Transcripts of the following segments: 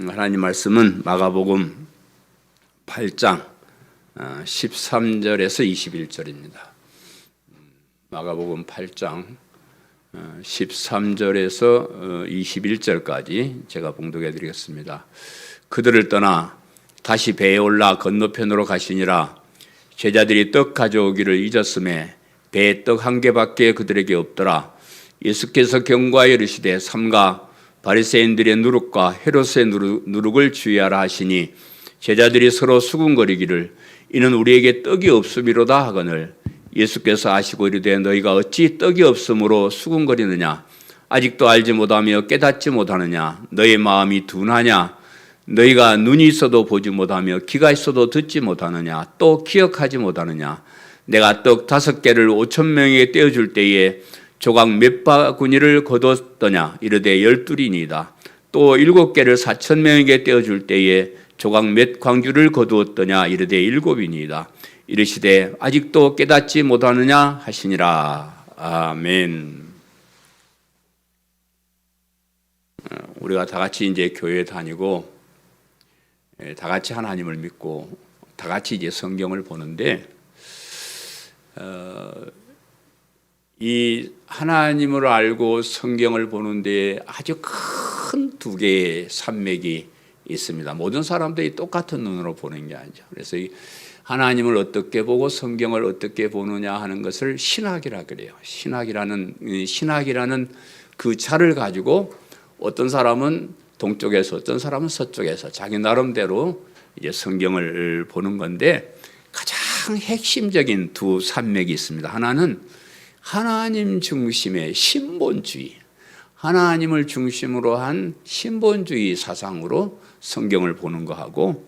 하나님 말씀은 마가복음 8장 13절에서 21절입니다. 마가복음 8장 13절에서 21절까지 제가 봉독해 드리겠습니다. 그들을 떠나 다시 배에 올라 건너편으로 가시니라. 제자들이 떡 가져오기를 잊었음에 배에 떡 한 개밖에 그들에게 없더라. 예수께서 경고하여 이르시되 삼가 바리새인들의 누룩과 헤롯의 누룩을 주의하라 하시니 제자들이 서로 수군거리기를 이는 우리에게 떡이 없음이로다 하거늘 예수께서 아시고 이르되 너희가 어찌 떡이 없음으로 수군거리느냐 아직도 알지 못하며 깨닫지 못하느냐 너희 마음이 둔하냐 너희가 눈이 있어도 보지 못하며 귀가 있어도 듣지 못하느냐 또 기억하지 못하느냐 내가 떡 5개를 5,000명에게 떼어줄 때에 조각 몇 바구니를 거뒀더냐 이르되 12이니이다. 또 7개를 4,000명에게 떼어줄 때에 조각 몇 광주를 거두었더냐 이르되 7이니이다. 이르시되 아직도 깨닫지 못하느냐 하시니라. 아멘. 우리가 다 같이 이제 교회에 다니고 다 같이 하나님을 믿고 다 같이 이제 성경을 보는데 이 하나님을 알고 성경을 보는데 아주 큰 2개의 산맥이 있습니다. 모든 사람들이 똑같은 눈으로 보는 게 아니죠. 그래서 이 하나님을 어떻게 보고 성경을 어떻게 보느냐 하는 것을 신학이라 그래요. 신학이라는 그 차를 가지고 어떤 사람은 동쪽에서 어떤 사람은 서쪽에서 자기 나름대로 이제 성경을 보는 건데 가장 핵심적인 2 산맥이 있습니다. 하나는 하나님 중심의 신본주의, 하나님을 중심으로 한 신본주의 사상으로 성경을 보는 거하고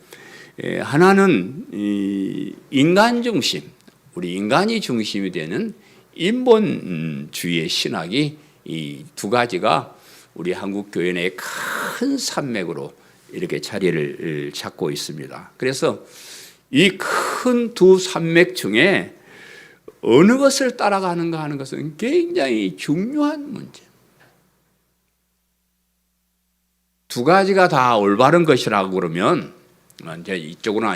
하나는 인간 중심, 우리 인간이 중심이 되는 인본주의의 신학이 이 2가지가 우리 한국 교회 내의 큰 산맥으로 이렇게 자리를 잡고 있습니다. 그래서 이 큰 2 산맥 중에 어느 것을 따라가는가 하는 것은 굉장히 중요한 문제입니다. 2가지가 다 올바른 것이라고 그러면 이제 이쪽이나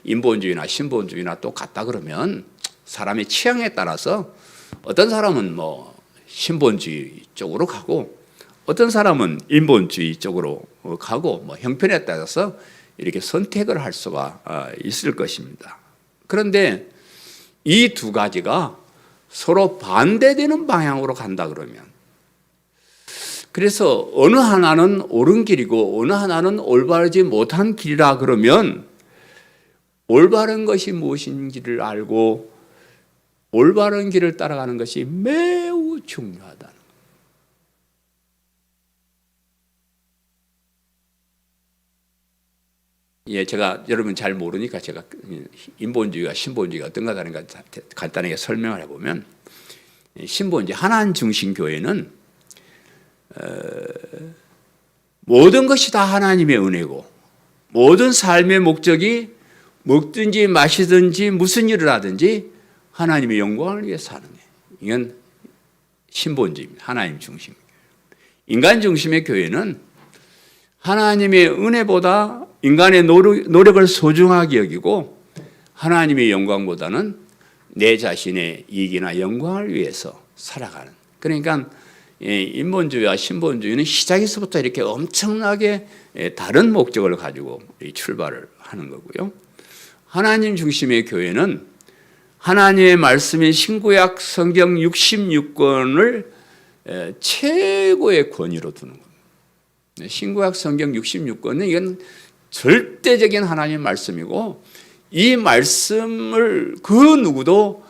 인본주의나 신본주의나 똑같다 그러면 사람의 취향에 따라서 어떤 사람은 뭐 신본주의 쪽으로 가고 어떤 사람은 인본주의 쪽으로 가고 뭐 형편에 따라서 이렇게 선택을 할 수가 있을 것입니다. 그런데 이 2가지가 서로 반대되는 방향으로 간다 그러면 그래서 어느 하나는 옳은 길이고 어느 하나는 올바르지 못한 길이라 그러면 올바른 것이 무엇인지를 알고 올바른 길을 따라가는 것이 매우 중요하다는 거예요. 예, 제가 여러분 잘 모르니까 제가 인본주의와 신본주의가 어떤가 다른 가 간단하게 설명을 해보면 신본주의 하나님 중심 교회는 모든 것이 다 하나님의 은혜고 모든 삶의 목적이 먹든지 마시든지 무슨 일을 하든지 하나님의 영광을 위해서 하는 거예요. 이건 신본주의입니다. 하나님 중심. 인간 중심의 교회는 하나님의 은혜보다 인간의 노력을 소중하게 여기고 하나님의 영광보다는 내 자신의 이익이나 영광을 위해서 살아가는. 그러니까 인본주의와 신본주의는 시작에서부터 이렇게 엄청나게 다른 목적을 가지고 출발을 하는 거고요. 하나님 중심의 교회는 하나님의 말씀인 신구약 성경 66권을 최고의 권위로 두는 겁니다. 신구약 성경 66권은 이건 절대적인 하나님의 말씀이고 이 말씀을 그 누구도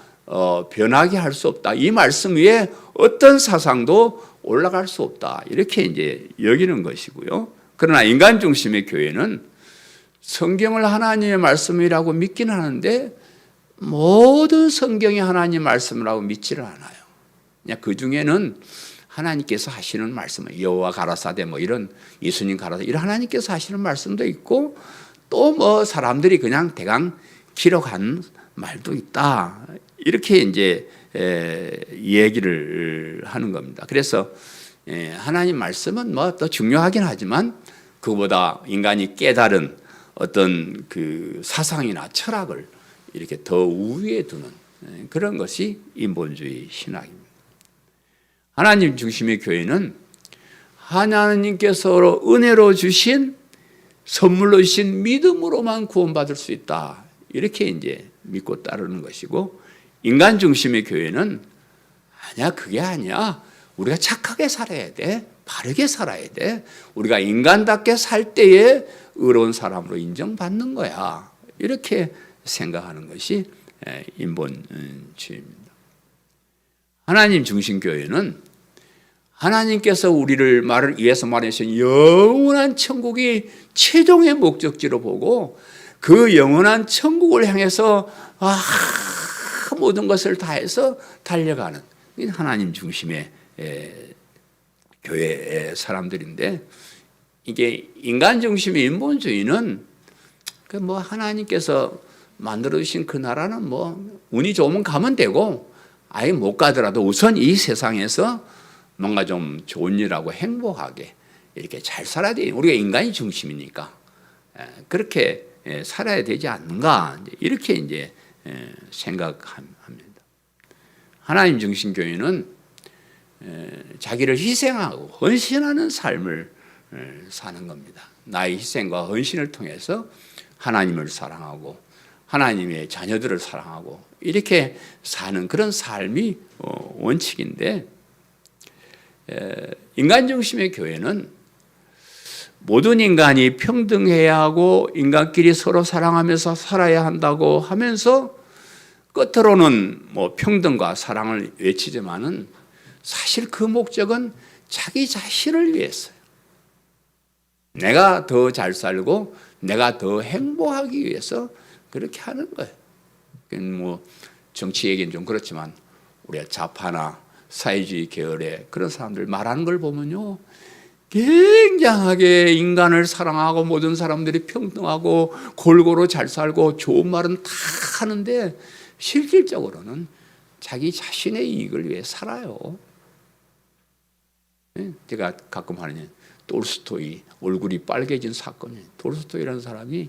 변하게 할 수 없다. 이 말씀 위에 어떤 사상도 올라갈 수 없다. 이렇게 이제 여기는 것이고요. 그러나 인간 중심의 교회는 성경을 하나님의 말씀이라고 믿기는 하는데 모든 성경이 하나님의 말씀이라고 믿지를 않아요. 그냥 그 중에는 하나님께서 하시는 말씀은 여호와 가라사대 뭐 이런 예수님 가라사대 이런 하나님께서 하시는 말씀도 있고 또 뭐 사람들이 그냥 대강 기록한 말도 있다. 이렇게 이제 얘기를 하는 겁니다. 그래서 하나님 말씀은 뭐 또 중요하긴 하지만 그보다 인간이 깨달은 어떤 그 사상이나 철학을 이렇게 더 우위에 두는 그런 것이 인본주의 신학입니다. 하나님 중심의 교회는 하나님께서 은혜로 주신 선물로 주신 믿음으로만 구원받을 수 있다. 이렇게 이제 믿고 따르는 것이고, 인간 중심의 교회는 아니야, 그게 아니야. 우리가 착하게 살아야 돼. 바르게 살아야 돼. 우리가 인간답게 살 때에 의로운 사람으로 인정받는 거야. 이렇게 생각하는 것이 인본주의입니다. 하나님 중심 교회는 하나님께서 우리를 위해서 마련하신 영원한 천국이 최종의 목적지로 보고 그 영원한 천국을 향해서 모든 것을 다해서 달려가는 하나님 중심의 교회 사람들인데, 이게 인간 중심의 인본주의는 하나님께서 만들어 주신 그 나라는 운이 좋으면 가면 되고, 아예 못 가더라도 우선 이 세상에서 뭔가 좀 좋은 일하고 행복하게 이렇게 잘 살아야 돼. 우리가 인간이 중심이니까 그렇게 살아야 되지 않는가, 이렇게 이제 생각합니다. 하나님 중심 교회는 자기를 희생하고 헌신하는 삶을 사는 겁니다. 나의 희생과 헌신을 통해서 하나님을 사랑하고 하나님의 자녀들을 사랑하고 이렇게 사는 그런 삶이 원칙인데, 인간 중심의 교회는 모든 인간이 평등해야 하고 인간끼리 서로 사랑하면서 살아야 한다고 하면서 끝으로는 평등과 사랑을 외치지만은 사실 그 목적은 자기 자신을 위해서요. 내가 더 잘 살고 내가 더 행복하기 위해서 그렇게 하는 거예요. 정치 얘기는 좀 그렇지만 우리가 좌파나 사회주의 계열의 그런 사람들 말하는 걸 보면요, 굉장하게 인간을 사랑하고 모든 사람들이 평등하고 골고루 잘 살고 좋은 말은 다 하는데 실질적으로는 자기 자신의 이익을 위해 살아요. 제가 가끔 하는 톨스토이 얼굴이 빨개진 사건이에요. 톨스토이라는 사람이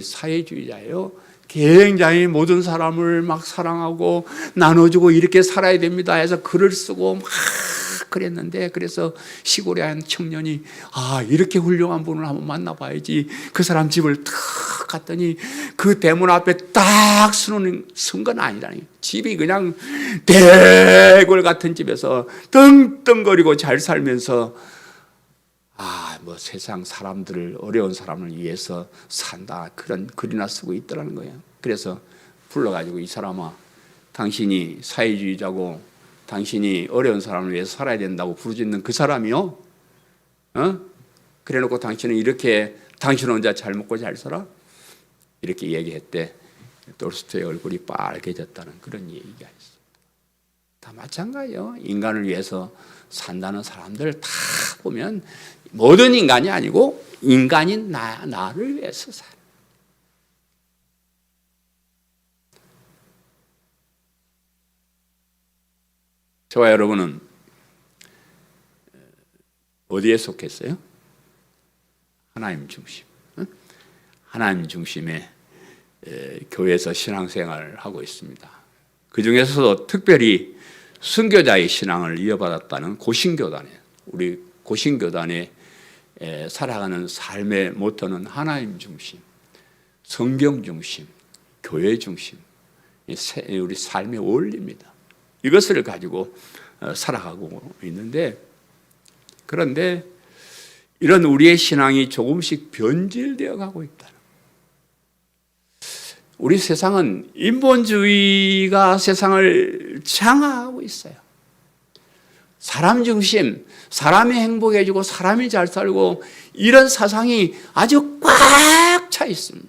사회주의자예요. 굉장히 모든 사람을 막 사랑하고 나눠주고 이렇게 살아야 됩니다 해서 글을 쓰고 막 그랬는데, 그래서 시골에 한 청년이 이렇게 훌륭한 분을 한번 만나봐야지, 그 사람 집을 탁 갔더니 그 대문 앞에 딱 쓴 건 아니라니, 집이 그냥 대궐 같은 집에서 떵떵거리고 잘 살면서 세상 사람들을, 어려운 사람을 위해서 산다, 그런 글이나 쓰고 있더라는 거예요. 그래서 불러가지고, 이 사람아, 당신이 사회주의자고 당신이 어려운 사람을 위해서 살아야 된다고 부르짖는 그 사람이요? 그래놓고 당신은 이렇게 당신 혼자 잘 먹고 잘 살아? 이렇게 얘기했대. 톨스토이의 얼굴이 빨개졌다는 그런 얘기가 있어요. 다 마찬가지예요. 인간을 위해서 산다는 사람들 다 보면 모든 인간이 아니고 인간인 나를 위해서 살아. 저와 여러분은 어디에 속했어요? 하나님 중심. 하나님 중심의 교회에서 신앙생활을 하고 있습니다. 그 중에서도 특별히 순교자의 신앙을 이어받았다는 고신교단에, 우리 고신교단에 살아가는 삶의 모토는 하나님 중심, 성경 중심, 교회 중심, 우리 삶의 원리입니다. 이것을 가지고 살아가고 있는데, 그런데 이런 우리의 신앙이 조금씩 변질되어 가고 있다. 우리 세상은 인본주의가 세상을 장악하고 있어요. 사람 중심, 사람이 행복해지고 사람이 잘 살고, 이런 사상이 아주 꽉 차 있습니다.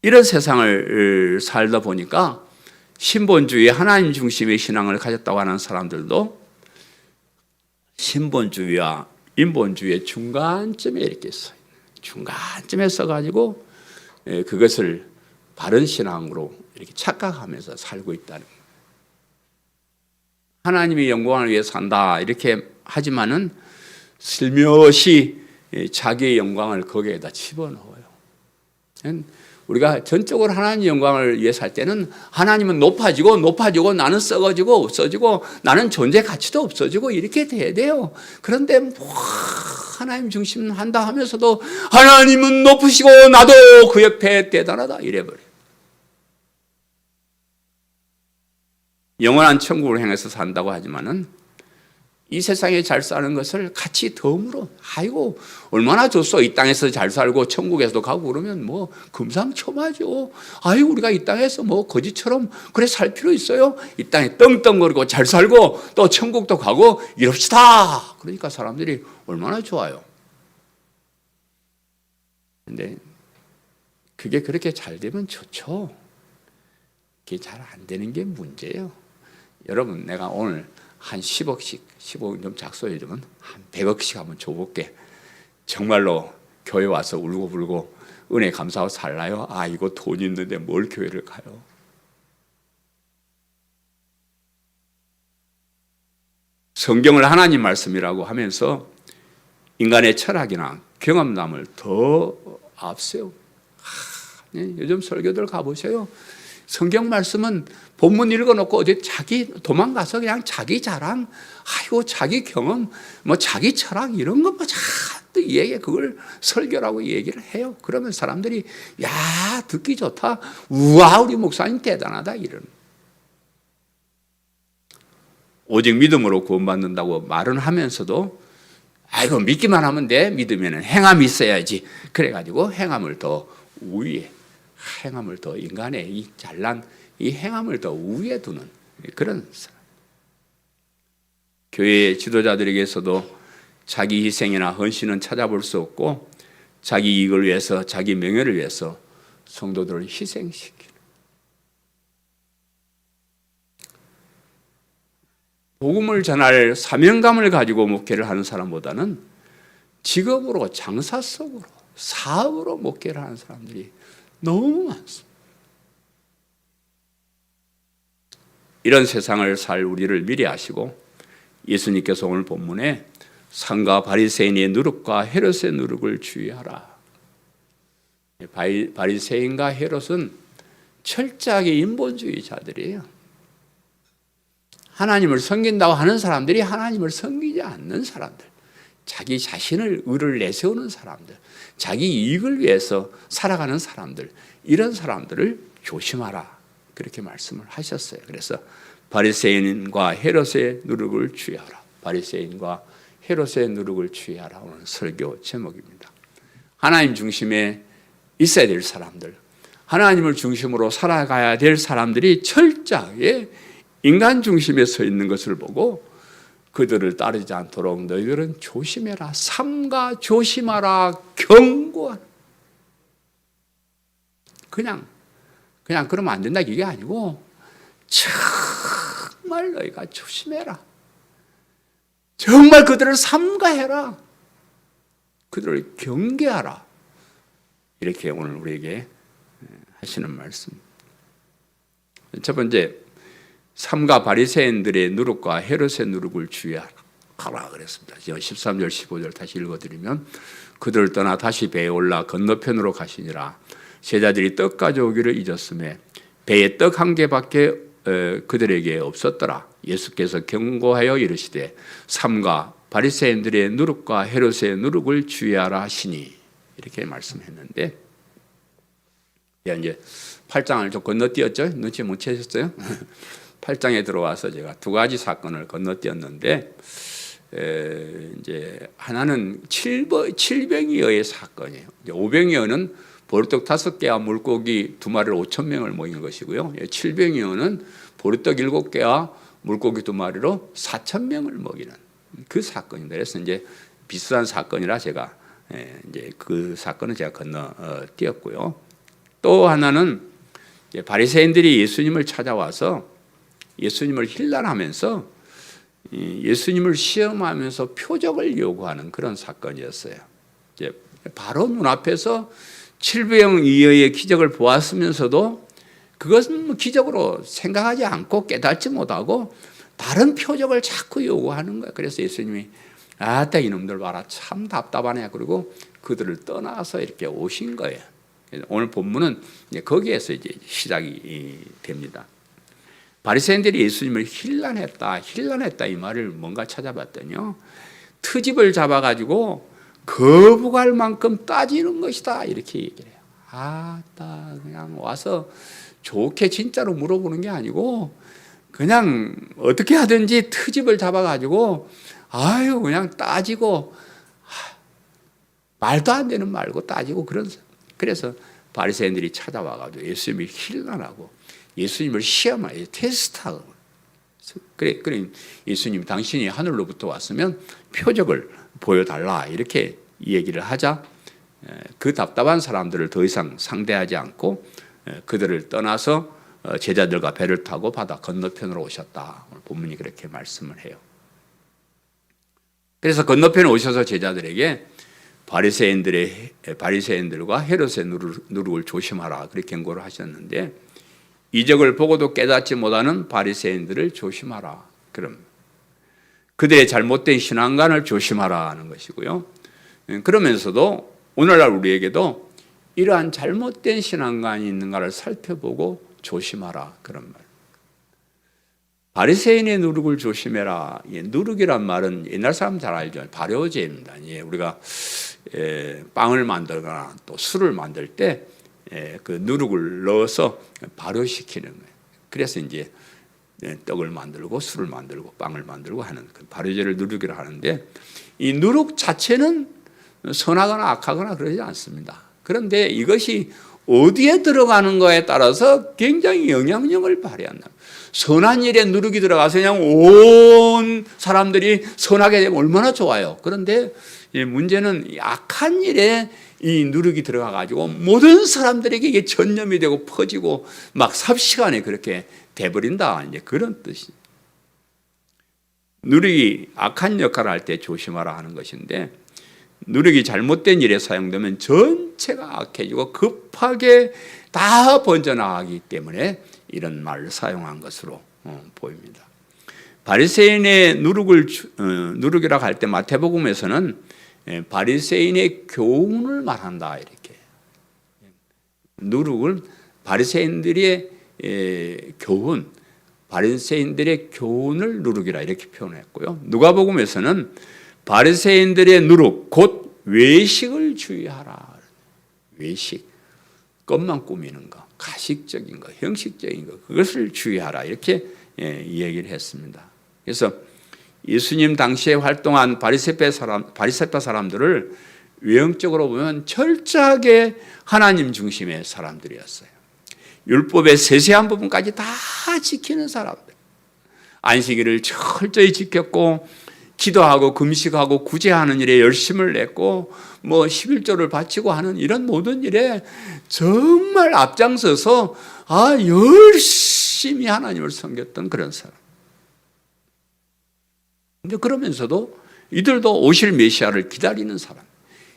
이런 세상을 살다 보니까 신본주의, 하나님 중심의 신앙을 가졌다고 하는 사람들도 신본주의와 인본주의의 중간쯤에 이렇게 있어요. 중간쯤에 써가지고 그것을 바른 신앙으로 이렇게 착각하면서 살고 있다는 거예요. 하나님의 영광을 위해 산다 이렇게 하지만은 슬며시 자기의 영광을 거기에다 집어넣어요. 우리가 전적으로 하나님의 영광을 위해 살 때는 하나님은 높아지고 나는 썩어지고 없어지고 나는 존재 가치도 없어지고 이렇게 돼야 돼요. 그런데 하나님 중심 한다 하면서도 하나님은 높으시고 나도 그 옆에 대단하다 이래버려요. 영원한 천국을 향해서 산다고 하지만은 이 세상에 잘 사는 것을 같이 덤으로 아이고 얼마나 좋소. 이 땅에서 잘 살고 천국에서도 가고 그러면 뭐 금상첨화죠. 아이고 우리가 이 땅에서 뭐 거지처럼 그래 살 필요 있어요? 이 땅에 떵떵거리고 잘 살고 또 천국도 가고 이럽시다. 그러니까 사람들이 얼마나 좋아요. 근데 그게 그렇게 잘 되면 좋죠. 그게 잘 안 되는 게 문제예요. 여러분 내가 오늘 한 10억씩 15억 좀 작소해주면 한 100억씩 한번 줘볼게. 정말로 교회 와서 울고불고 은혜 감사하고 살라요? 아 이거 돈 있는데 뭘 교회를 가요? 성경을 하나님 말씀이라고 하면서 인간의 철학이나 경험담을 더 앞세워. 요즘 설교들 가보세요. 성경 말씀은 본문 읽어놓고 어디 자기 도망가서 그냥 자기 자랑, 아이고 자기 경험, 뭐 자기 철학 이런 것 뭐 자꾸 얘기 그걸 설교라고 얘기를 해요. 그러면 사람들이 야 듣기 좋다, 우와 우리 목사님 대단하다 이런. 오직 믿음으로 구원받는다고 말은 하면서도 아이고 믿기만 하면 돼. 믿으면 행함이 있어야지. 그래가지고 행함을 더 우위에. 행함을 더 인간의 이 잘난 이 행함을 더 우위에 두는 그런 사람. 교회 지도자들에게서도 자기 희생이나 헌신은 찾아볼 수 없고 자기 이익을 위해서 자기 명예를 위해서 성도들을 희생시키는 복음을 전할 사명감을 가지고 목회를 하는 사람보다는 직업으로 장사 속으로 사업으로 목회를 하는 사람들이 너무 많습니다. 이런 세상을 살 우리를 미리 아시고 예수님께서 오늘 본문에 상가 바리새인의 누룩과 헤롯의 누룩을 주의하라. 바리새인과 헤롯은 철저하게 인본주의자들이에요. 하나님을 섬긴다고 하는 사람들이 하나님을 섬기지 않는 사람들, 자기 자신을 의를 내세우는 사람들, 자기 이익을 위해서 살아가는 사람들, 이런 사람들을 조심하라 그렇게 말씀을 하셨어요. 그래서 바리새인과 헤롯의 누룩을 주의하라. 바리새인과 헤롯의 누룩을 주의하라. 오늘 설교 제목입니다. 하나님 중심에 있어야 될 사람들, 하나님을 중심으로 살아가야 될 사람들이 철저하게 인간 중심에 서 있는 것을 보고 그들을 따르지 않도록 너희들은 조심해라. 삼가 조심하라. 경고하라. 그냥 그러면 안 된다 이게 아니고 정말 너희가 조심해라. 정말 그들을 삼가해라. 그들을 경계하라. 이렇게 오늘 우리에게 하시는 말씀. 첫 번째, 삼가 바리새인들의 누룩과 헤롯의 누룩을 주의하라 그랬습니다. 13절 15절 다시 읽어드리면 그들을 떠나 다시 배에 올라 건너편으로 가시니라. 제자들이 떡 가져오기를 잊었음에 배에 떡 한 개밖에 그들에게 없었더라. 예수께서 경고하여 이르시되 삼가 바리새인들의 누룩과 헤롯의 누룩을 주의하라 하시니 이렇게 말씀했는데 이제 8장을 좀 건너뛰었죠. 눈치 못 채셨어요? 8장에 들어와서 제가 두 가지 사건을 건너뛰었는데 이제 하나는 칠병이어의 사건이에요. 오병이어는 보리떡 5개와 물고기 2마리로 5,000명을 먹인 것이고요. 칠병이어는 보리떡 7개와 물고기 2마리로 4,000명을 먹이는 그 사건입니다. 그래서 이제 비슷한 사건이라 제가 이제 그 사건은 제가 건너뛰었고요. 또 하나는 바리새인들이 예수님을 찾아와서 예수님을 힐난하면서 예수님을 시험하면서 표적을 요구하는 그런 사건이었어요. 이제 바로 눈앞에서 칠병이어의 기적을 보았으면서도 그것은 기적으로 생각하지 않고 깨닫지 못하고 다른 표적을 자꾸 요구하는 거예요. 그래서 예수님이 아따 이놈들 봐라 참 답답하네. 그리고 그들을 떠나서 이렇게 오신 거예요. 오늘 본문은 거기에서 이제 시작이 됩니다. 바리새인들이 예수님을 힐난했다 이 말을 뭔가 찾아봤더니요, 트집을 잡아가지고 거부할 만큼 따지는 것이다 이렇게 얘기를 해요. 아따 그냥 와서 좋게 진짜로 물어보는 게 아니고 그냥 어떻게 하든지 트집을 잡아가지고 아유 그냥 따지고 말도 안 되는 말고 따지고 그래서 바리새인들이 찾아와가지고 예수님을 힐난하고 예수님을 시험하고 테스트하고 그래 예수님 당신이 하늘로부터 왔으면 표적을 보여달라 이렇게 얘기를 하자 그 답답한 사람들을 더 이상 상대하지 않고 그들을 떠나서 제자들과 배를 타고 바다 건너편으로 오셨다. 본문이 그렇게 말씀을 해요. 그래서 건너편에 오셔서 제자들에게 바리새인들과 헤롯의 누룩을 조심하라 그렇게 경고를 하셨는데 이적을 보고도 깨닫지 못하는 바리새인들을 조심하라. 그럼 그들의 잘못된 신앙관을 조심하라 하는 것이고요. 그러면서도 오늘날 우리에게도 이러한 잘못된 신앙관이 있는가를 살펴보고 조심하라 그런 말. 바리새인의 누룩을 조심해라. 누룩이란 말은 옛날 사람 잘 알죠. 발효제입니다. 우리가 빵을 만들거나 또 술을 만들 때 그 누룩을 넣어서 발효시키는 거예요. 그래서 이제 떡을 만들고 술을 만들고 빵을 만들고 하는 그 발효제를 누룩이라 하는데 이 누룩 자체는 선하거나 악하거나 그러지 않습니다. 그런데 이것이 어디에 들어가는 거에 따라서 굉장히 영향력을 발휘한다. 선한 일에 누룩이 들어가서 그냥 온 사람들이 선하게 되면 얼마나 좋아요. 그런데 문제는 악한 일에 이 누룩이 들어가가지고 모든 사람들에게 이게 전염이 되고 퍼지고 막 삽시간에 그렇게 돼버린다. 이제 그런 뜻이. 누룩이 악한 역할을 할 때 조심하라 하는 것인데 누룩이 잘못된 일에 사용되면 전체가 악해지고 급하게 다 번져나가기 때문에 이런 말을 사용한 것으로 보입니다. 바리새인의 누룩이라고 할 때 마태복음에서는 바리새인의 교훈을 말한다 이렇게. 누룩을 바리새인들의 교훈, 바리새인들의 교훈을 누룩이라 이렇게 표현했고요. 누가복음에서는 바리새인들의 누룩 곧 외식을 주의하라. 외식, 껌만 꾸미는 거, 가식적인 거, 형식적인 거 그것을 주의하라 이렇게 얘기를 했습니다. 그래서 예수님 당시에 활동한 바리새파 사람들을 외형적으로 보면 철저하게 하나님 중심의 사람들이었어요. 율법의 세세한 부분까지 다 지키는 사람들. 안식일을 철저히 지켰고 기도하고 금식하고 구제하는 일에 열심을 냈고 11조를 바치고 하는 이런 모든 일에 정말 앞장서서 열심히 하나님을 섬겼던 그런 사람. 근데 그러면서도 이들도 오실 메시아를 기다리는 사람,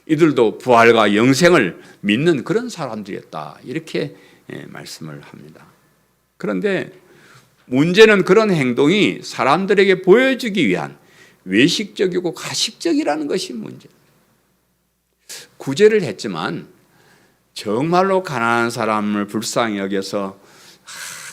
이들도 부활과 영생을 믿는 그런 사람들이었다 이렇게 말씀을 합니다. 그런데 문제는 그런 행동이 사람들에게 보여주기 위한 외식적이고 가식적이라는 것이 문제. 구제를 했지만 정말로 가난한 사람을 불쌍히 여겨서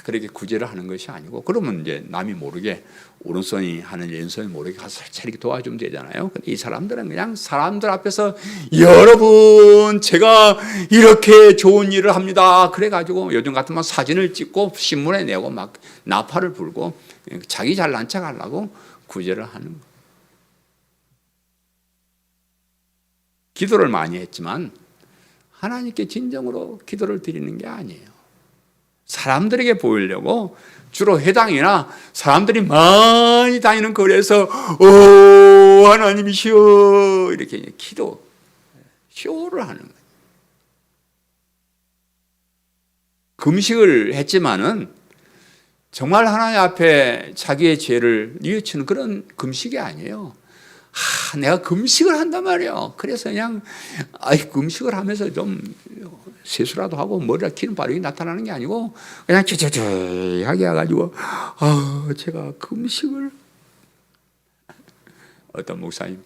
그렇게 구제를 하는 것이 아니고 그러면 이제 남이 모르게 오른손이 하는 왼손이 모르게 가서 살짝 이렇게 도와주면 되잖아요. 근데 이 사람들은 그냥 사람들 앞에서 여러분 제가 이렇게 좋은 일을 합니다. 그래가지고 요즘 같으면 사진을 찍고 신문에 내고 막 나팔을 불고 자기 잘난 척 하려고 구제를 하는 거예요. 기도를 많이 했지만 하나님께 진정으로 기도를 드리는 게 아니에요. 사람들에게 보이려고 주로 회당이나 사람들이 많이 다니는 거리에서 오 하나님이시여 이렇게 기도 쇼를 하는 거예요. 금식을 했지만은 정말 하나님 앞에 자기의 죄를 뉘우치는 그런 금식이 아니에요. 내가 금식을 한단 말이에요. 그래서 그냥 금식을 하면서 좀 세수라도 하고 머리가 기름 바르게 나타나는 게 아니고 그냥 쭈쭈쭈하게 해가지고 제가 금식을 어떤 목사님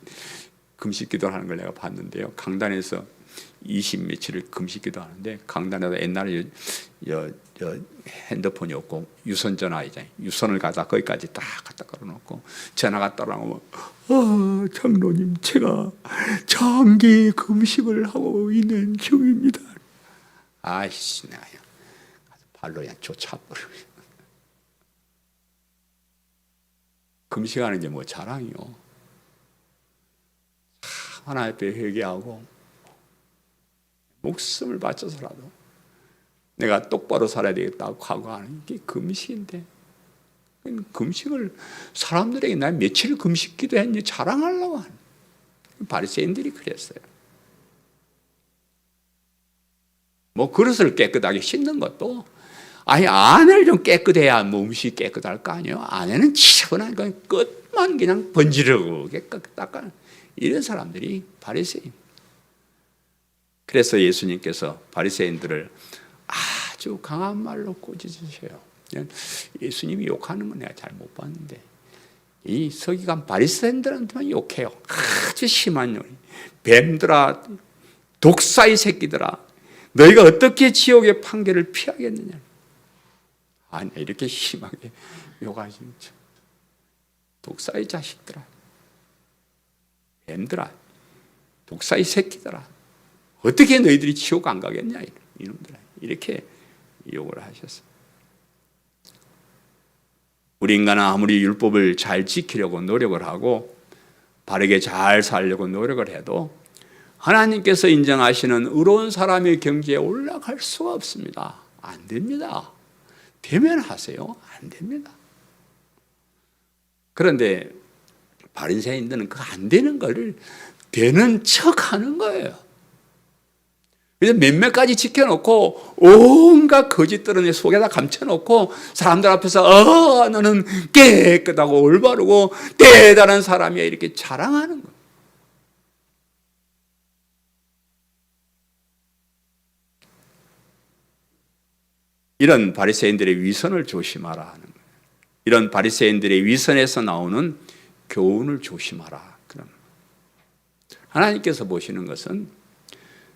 금식 기도를 하는 걸 내가 봤는데요. 강단에서 20 며칠을 금식 기도하는데 강단에다 옛날에 핸드폰이 없고 유선 전화 있잖아요. 유선을 갖다 거기까지 딱 갖다 걸어놓고 전화가 따라오면 장로님 제가 장기 금식을 하고 있는 중입니다. 아이씨 내가 발로 그냥 쫓아버려. 금식하는 게 뭐 자랑이요. 하나님 앞에 회개하고 목숨을 바쳐서라도 내가 똑바로 살아야 되겠다고 각오하는 게 금식인데, 금식을 사람들에게 나 며칠 금식 기도했니 자랑하려고 하는 바리새인들이 그랬어요. 뭐 그릇을 깨끗하게 씻는 것도 아니 안을 좀 깨끗해야 몸이 깨끗할 거 아니에요. 안에는 지저분한 거 끝만 그냥 번지르게 닦아. 이런 사람들이 바리새인. 그래서 예수님께서 바리새인들을 아주 강한 말로 꾸짖으셔요. 예수님이 욕하는 건 내가 잘 못 봤는데 이 서기관 바리새인들한테만 욕해요. 아주 심한 욕. 뱀들아, 독사의 새끼들아, 너희가 어떻게 지옥의 판결을 피하겠느냐. 아니 이렇게 심하게 욕하시는 척. 독사의 자식들아, 뱀들아, 독사의 새끼들아, 어떻게 너희들이 지옥 안 가겠냐 이놈들아. 이렇게 욕을 하셨어요. 우리 인간은 아무리 율법을 잘 지키려고 노력을 하고 바르게 잘 살려고 노력을 해도 하나님께서 인정하시는 의로운 사람의 경지에 올라갈 수가 없습니다. 안 됩니다. 되면 하세요. 안 됩니다. 그런데 바리새인들은 그 안 되는 걸 되는 척 하는 거예요. 그래서 몇몇 가지 지켜놓고 온갖 거짓들은 속에다 감춰놓고 사람들 앞에서 너는 깨끗하고 올바르고 대단한 사람이야 이렇게 자랑하는 거예요. 이런 바리새인들의 위선을 조심하라 하는 거예요. 이런 바리새인들의 위선에서 나오는 교훈을 조심하라. 그런 하나님께서 보시는 것은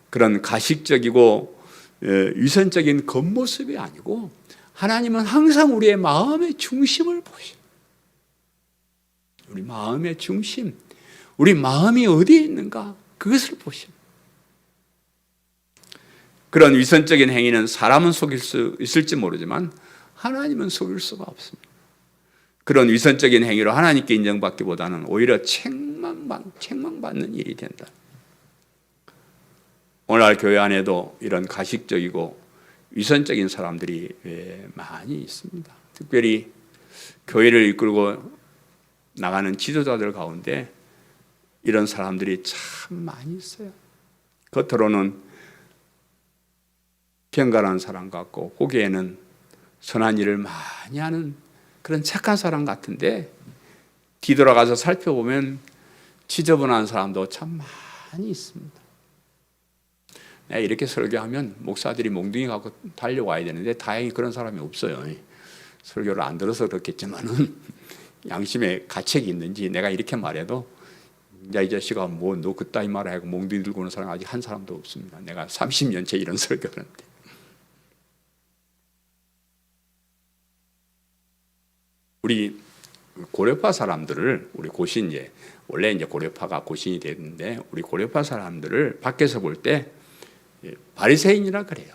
그런 가식적이고 위선적인 겉모습이 아니고 하나님은 항상 우리의 마음의 중심을 보셔요. 우리 마음의 중심, 우리 마음이 어디에 있는가 그것을 보십니다. 그런 위선적인 행위는 사람은 속일 수 있을지 모르지만 하나님은 속일 수가 없습니다. 그런 위선적인 행위로 하나님께 인정받기보다는 오히려 책망받는 일이 된다. 오늘날 교회 안에도 이런 가식적이고 위선적인 사람들이 많이 있습니다. 특별히 교회를 이끌고 나가는 지도자들 가운데 이런 사람들이 참 많이 있어요. 겉으로는 경건한 사람 같고 보기에는 선한 일을 많이 하는 그런 착한 사람 같은데 뒤돌아가서 살펴보면 지저분한 사람도 참 많이 있습니다. 이렇게 설교하면 목사들이 몽둥이 갖고 달려와야 되는데 다행히 그런 사람이 없어요. 설교를 안 들어서 그렇겠지만은 양심에 가책이 있는지 내가 이렇게 말해도 야 이 자식아 뭐 너 그따위 말을 하고 몽둥이 들고 오는 사람 아직 한 사람도 없습니다. 내가 30년째 이런 설교를 하는데. 우리 고려파 사람들을 우리 고신 원래 이제 고려파가 고신이 됐는데 우리 고려파 사람들을 밖에서 볼 때 바리새인이라 그래요.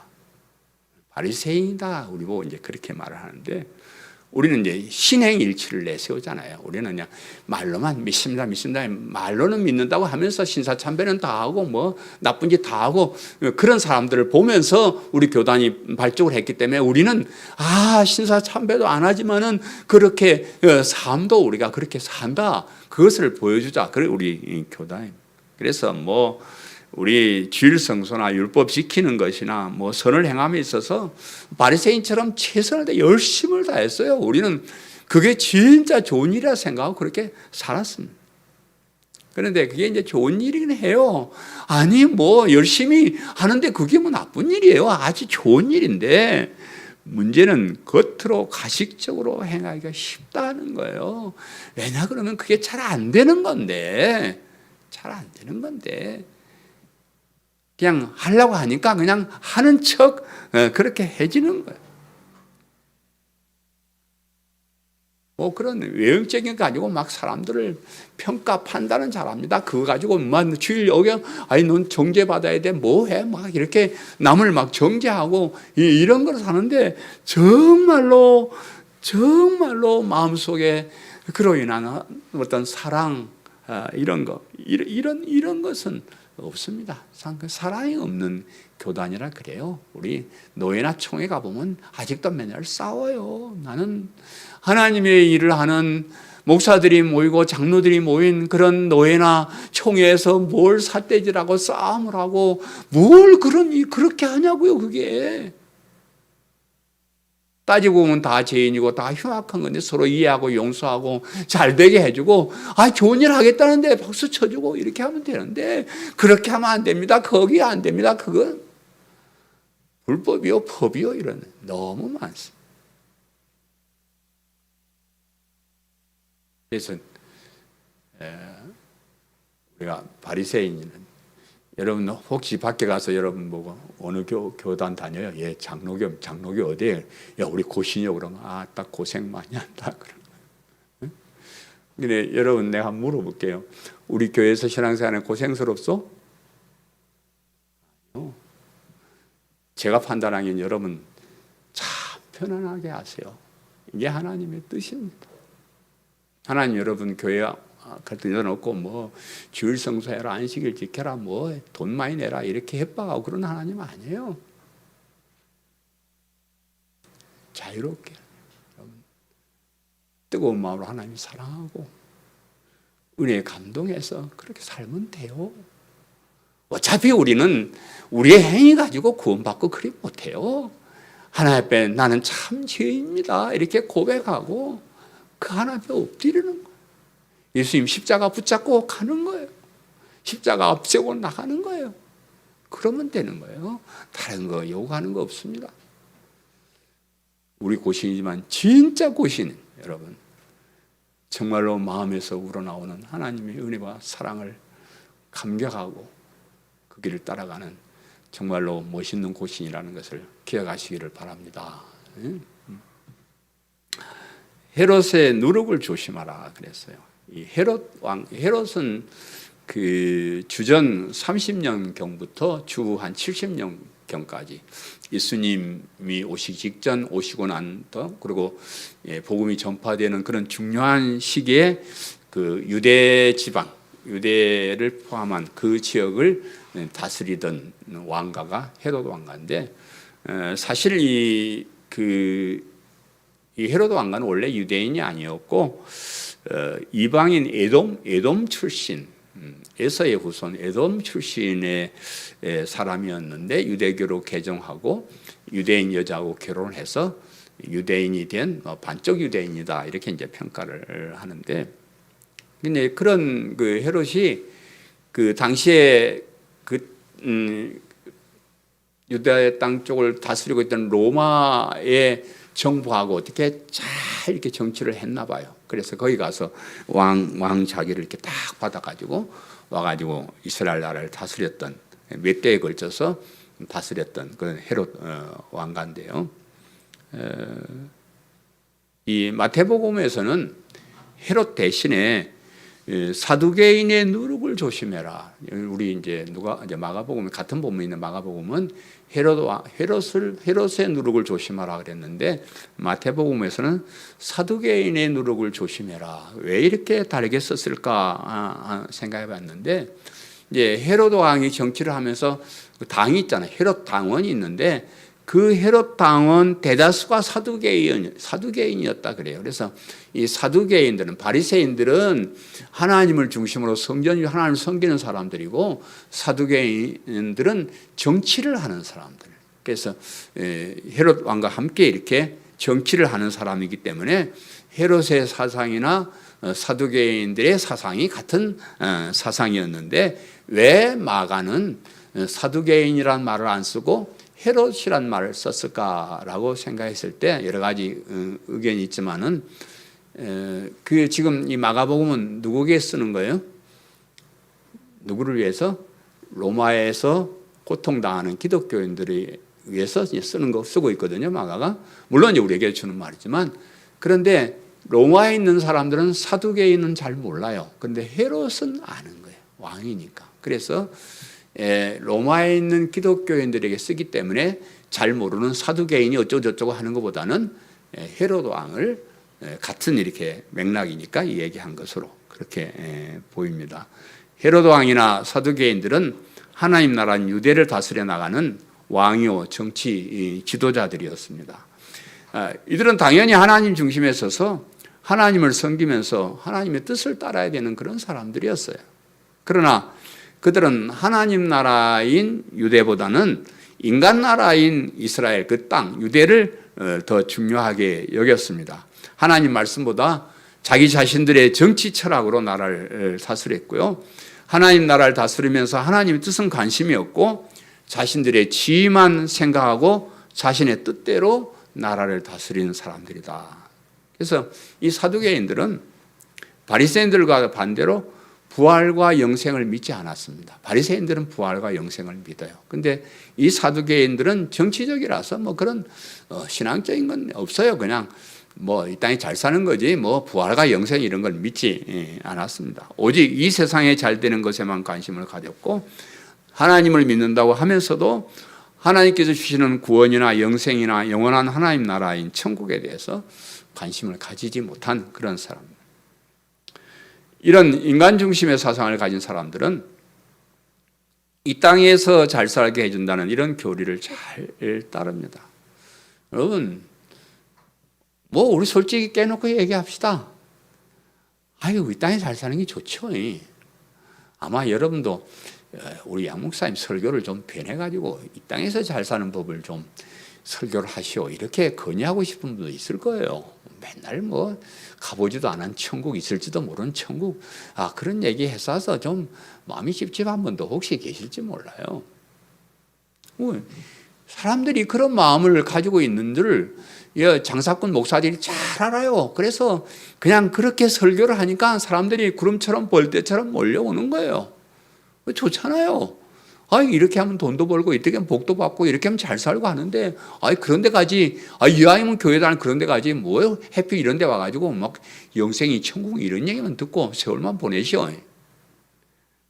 바리새인이다 우리 보고 이제 그렇게 말을 하는데 우리는 이제 신행일치를 내세우잖아요. 우리는 그냥 말로만 믿습니다. 말로는 믿는다고 하면서 신사참배는 다 하고 뭐 나쁜 짓 다 하고 그런 사람들을 보면서 우리 교단이 발족을 했기 때문에 우리는 신사참배도 안 하지만은 그렇게 삶도 우리가 그렇게 산다. 그것을 보여주자. 그래 우리 교단입니다. 그래서 뭐 우리 주일 성소나 율법 지키는 것이나 뭐 선을 행함에 있어서 바리새인처럼 최선을 다해 열심을 다했어요. 우리는 그게 진짜 좋은 일이라 생각하고 그렇게 살았습니다. 그런데 그게 이제 좋은 일이긴 해요. 아니 뭐 열심히 하는데 그게 뭐 나쁜 일이에요. 아주 좋은 일인데 문제는 겉으로 가식적으로 행하기가 쉽다는 거예요. 왜냐 그러면 그게 잘 안 되는 건데, 잘 안 되는 건데 그냥 하려고 하니까 그냥 하는 척 그렇게 해지는 거예요. 뭐 그런 외형적인 거 가지고 막 사람들을 평가 판단은 잘합니다. 그거 가지고 막 주일 여기 아니 넌 정죄 받아야 돼 뭐해 막 이렇게 남을 막 정죄하고 이런 걸 사는데 정말로 마음속에 그로 인한 어떤 사랑 이런 거 이런 것은 없습니다. 사랑이 없는 교단이라 그래요. 우리 노예나 총회 가보면 아직도 맨날 싸워요. 나는 하나님의 일을 하는 목사들이 모이고 장로들이 모인 그런 노예나 총회에서 뭘 삿대질하고 싸움을 하고 뭘 그렇게 하냐고요. 그게 따지고 보면 다 죄인이고 다 흉악한 건데 서로 이해하고 용서하고 잘 되게 해주고 좋은 일 하겠다는데 박수 쳐주고 이렇게 하면 되는데 그렇게 하면 안 됩니다. 거기 안 됩니다. 그건 불법이요 법이요 이런 너무 많습니다. 그래서 우리가 바리새인은 여러분 혹시 밖에 가서 여러분 보고 어느 교단 다녀요? 예, 장로교 어디에? 야, 우리 고신이요. 그러면 딱 고생 많이 한다. 그러면. 근데 여러분 내가 한번 물어볼게요. 우리 교회에서 신앙생활은 고생스럽소? 제가 판단하기엔 여러분 참 편안하게 하세요. 이게 하나님의 뜻입니다. 하나님 여러분 교회 갈등 넣어놓고 뭐 주일 성수해라 안식일 지켜라 뭐 돈 많이 내라 이렇게 협박하고 그런 하나님 아니에요. 자유롭게 뜨거운 마음으로 하나님 사랑하고 은혜에 감동해서 그렇게 살면 돼요. 어차피 우리는 우리의 행위 가지고 구원받고 그리 못해요. 하나님 앞에 나는 참 죄인입니다 이렇게 고백하고 그 하나님 앞에 엎드리는 거예요. 예수님 십자가 붙잡고 가는 거예요. 십자가 앞세고 나가는 거예요. 그러면 되는 거예요. 다른 거 요구하는 거 없습니다. 우리 고신이지만 진짜 고신은 여러분 정말로 마음에서 우러나오는 하나님의 은혜와 사랑을 감격하고 그 길을 따라가는 정말로 멋있는 고신이라는 것을 기억하시기를 바랍니다. 헤롯의 누룩을 조심하라 그랬어요. 이 헤롯은 그 주전 30년 경부터 주 한 70년 경까지 예수님이 오시기 직전 오시고 난더 그리고 복음이 전파되는 그런 중요한 시기에 그 유대 지방 유대를 포함한 그 지역을 다스리던 왕가가 헤롯 왕가인데 사실 이 헤롯 왕가는 원래 유대인이 아니었고 이방인 에돔 출신 에서의 후손 에돔 출신의 사람이었는데 유대교로 개종하고 유대인 여자하고 결혼을 해서 유대인이 된 반쪽 유대인이다 이렇게 이제 평가를 하는데 근데 그런 그 헤롯이 그 당시에 유대 땅 쪽을 다스리고 있던 로마의 정부하고 어떻게 잘 이렇게 정치를 했나 봐요. 그래서 거기 가서 왕 자기를 이렇게 딱 받아가지고 와가지고 이스라엘 나라를 다스렸던 몇 대에 걸쳐서 다스렸던 그런 헤롯 왕가인데요. 이 마태복음에서는 헤롯 대신에 사두개인의 누룩을 조심해라. 우리 이제 마가복음 같은 본문에 있는 마가복음은 헤롯의 누룩을 조심하라 그랬는데 마태복음에서는 사두개인의 누룩을 조심해라. 왜 이렇게 다르게 썼을까 생각해봤는데 이제 헤롯 왕이 정치를 하면서 그 당이 있잖아요. 헤롯 당원이 있는데 그 헤롯 당원 대다수가 사두개인이었다 그래요. 그래서 이 사두개인들은 바리새인들은 하나님을 중심으로 하나님을 섬기는 사람들이고 사두개인들은 정치를 하는 사람들. 그래서 헤롯 왕과 함께 이렇게 정치를 하는 사람이기 때문에 헤롯의 사상이나 사두개인들의 사상이 같은 사상이었는데 왜 마가는 사두개인이란 말을 안 쓰고 헤롯이란 말을 썼을까라고 생각했을 때 여러 가지 의견이 있지만은 그 지금 이 마가복음은 누구에게 쓰는 거예요? 누구를 위해서? 로마에서 고통당하는 기독교인들에 위해서 쓰고 있거든요. 마가가 물론 이제 우리에게 주는 말이지만, 그런데 로마에 있는 사람들은 사두개인은 잘 몰라요. 그런데 헤롯은 아는 거예요. 왕이니까. 그래서 로마에 있는 기독교인들에게 쓰기 때문에 잘 모르는 사두개인이 어쩌고저쩌고 하는 것보다는 헤롯 왕을 같은 이렇게 맥락이니까 얘기한 것으로 그렇게 보입니다. 헤롯 왕이나 사두개인들은 하나님 나라인 유대를 다스려 나가는 왕이요 정치 지도자들이었습니다. 이들은 당연히 하나님 중심에 서서 하나님을 섬기면서 하나님의 뜻을 따라야 되는 그런 사람들이었어요. 그러나 그들은 하나님 나라인 유대보다는 인간 나라인 이스라엘 그 땅 유대를 더 중요하게 여겼습니다. 하나님 말씀보다 자기 자신들의 정치 철학으로 나라를 다스렸고요. 하나님 나라를 다스리면서 하나님의 뜻은 관심이 없고 자신들의 지위만 생각하고 자신의 뜻대로 나라를 다스리는 사람들이다. 그래서 이 사두개인들은 바리새인들과 반대로 부활과 영생을 믿지 않았습니다. 바리새인들은 부활과 영생을 믿어요. 근데 이 사두개인들은 정치적이라서 뭐 그런 신앙적인 건 없어요. 그냥 뭐 이 땅에 잘 사는 거지 뭐 부활과 영생 이런 걸 믿지 않았습니다. 오직 이 세상에 잘 되는 것에만 관심을 가졌고 하나님을 믿는다고 하면서도 하나님께서 주시는 구원이나 영생이나 영원한 하나님 나라인 천국에 대해서 관심을 가지지 못한 그런 사람입니다. 이런 인간 중심의 사상을 가진 사람들은 이 땅에서 잘 살게 해준다는 이런 교리를 잘 따릅니다. 여러분, 뭐 우리 솔직히 깨놓고 얘기합시다. 아유, 이 땅에 잘 사는 게 좋죠. 아마 여러분도 우리 양 목사님 설교를 좀 변해가지고 이 땅에서 잘 사는 법을 좀 설교를 하시오 이렇게 건의하고 싶은 분도 있을 거예요. 맨날 뭐 가보지도 않은 천국 있을지도 모르는 천국 그런 얘기 했어서 좀 마음이 찝찝한 분도 혹시 계실지 몰라요. 사람들이 그런 마음을 가지고 있는 줄 장사꾼 목사들이 잘 알아요. 그래서 그냥 그렇게 설교를 하니까 사람들이 구름처럼 벌떼처럼 몰려오는 거예요. 좋잖아요. 이렇게 하면 돈도 벌고 이렇게 하면 복도 받고 이렇게 하면 잘 살고 하는데 그런 데 가지 이왕이면 교회 다니는 그런 데 가지 뭐요 해피 이런 데 와가지고 막 영생이 천국 이런 얘기만 듣고 세월만 보내시오.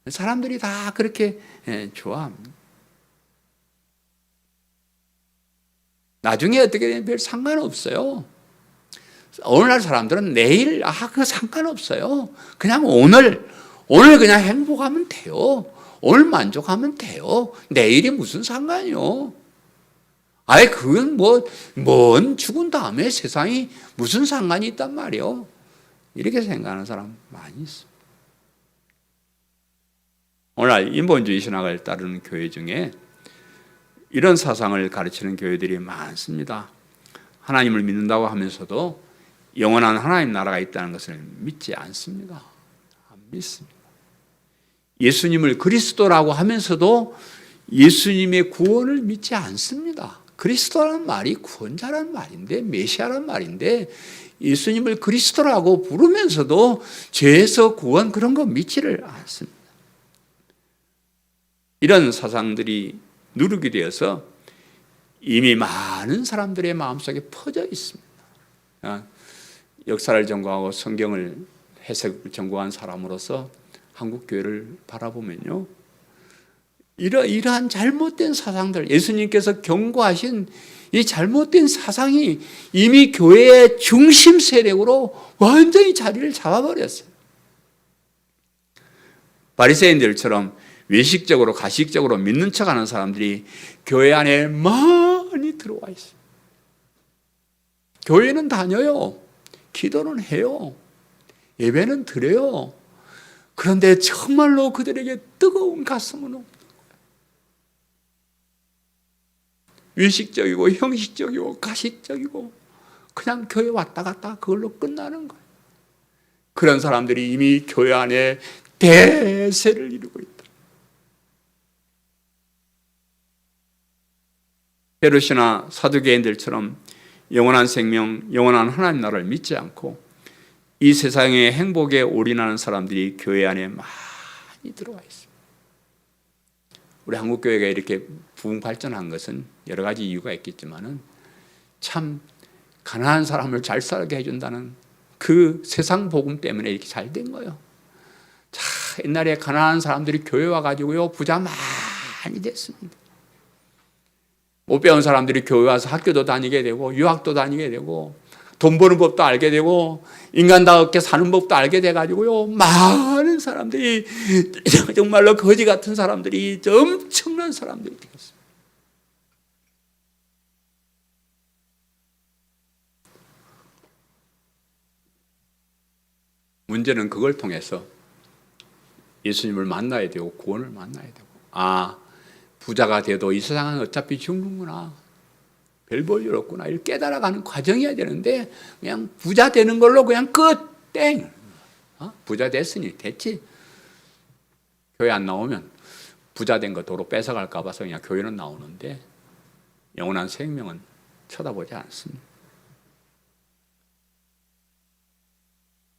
사람들이 다 그렇게 좋아합니다. 나중에 어떻게 되면 별 상관없어요. 오늘날 사람들은 내일 그거 상관없어요. 그냥 오늘 그냥 행복하면 돼요. 오늘 만족하면 돼요. 내일이 무슨 상관이요? 그건 뭔 죽은 다음에 세상이 무슨 상관이 있단 말이요? 이렇게 생각하는 사람 많이 있어요. 오늘 인본주의 신학을 따르는 교회 중에 이런 사상을 가르치는 교회들이 많습니다. 하나님을 믿는다고 하면서도 영원한 하나님 나라가 있다는 것을 믿지 않습니다. 안 믿습니다. 예수님을 그리스도라고 하면서도 예수님의 구원을 믿지 않습니다. 그리스도라는 말이 구원자라는 말인데 메시아라는 말인데 예수님을 그리스도라고 부르면서도 죄에서 구원 그런 거 믿지를 않습니다. 이런 사상들이 누르게 되어서 이미 많은 사람들의 마음속에 퍼져 있습니다. 역사를 전공하고 성경을 해석을 전공한 사람으로서 한국 교회를 바라보면요, 이러한 잘못된 사상들, 예수님께서 경고하신 이 잘못된 사상이 이미 교회의 중심 세력으로 완전히 자리를 잡아버렸어요. 바리새인들처럼 외식적으로 가식적으로 믿는 척하는 사람들이 교회 안에 많이 들어와 있어요. 교회는 다녀요. 기도는 해요. 예배는 드려요. 그런데 정말로 그들에게 뜨거운 가슴은 없는 거예요. 외식적이고 형식적이고 가식적이고 그냥 교회 왔다 갔다 그걸로 끝나는 거예요. 그런 사람들이 이미 교회 안에 대세를 이루고 있다. 헤롯이나 사두개인들처럼 영원한 생명, 영원한 하나님 나라를 믿지 않고 이 세상의 행복에 올인하는 사람들이 교회 안에 많이 들어와 있습니다. 우리 한국 교회가 이렇게 부흥 발전한 것은 여러 가지 이유가 있겠지만은 참 가난한 사람을 잘 살게 해준다는 그 세상 복음 때문에 이렇게 잘 된 거예요. 자, 옛날에 가난한 사람들이 교회 와가지고요 부자 많이 됐습니다. 못 배운 사람들이 교회 와서 학교도 다니게 되고 유학도 다니게 되고 돈 버는 법도 알게 되고 인간답게 사는 법도 알게 돼가지고요 많은 사람들이 정말로 거지 같은 사람들이 엄청난 사람들이 되었습니다. 문제는 그걸 통해서 예수님을 만나야 되고 구원을 만나야 되고 부자가 돼도 이 세상은 어차피 죽는구나, 별 볼 일 없구나 이렇게 깨달아가는 과정이어야 되는데 그냥 부자 되는 걸로 그냥 끝 땡. 부자 됐으니 됐지. 교회 안 나오면 부자 된 거 도로 뺏어갈까 봐서 그냥 교회는 나오는데 영원한 생명은 쳐다보지 않습니다.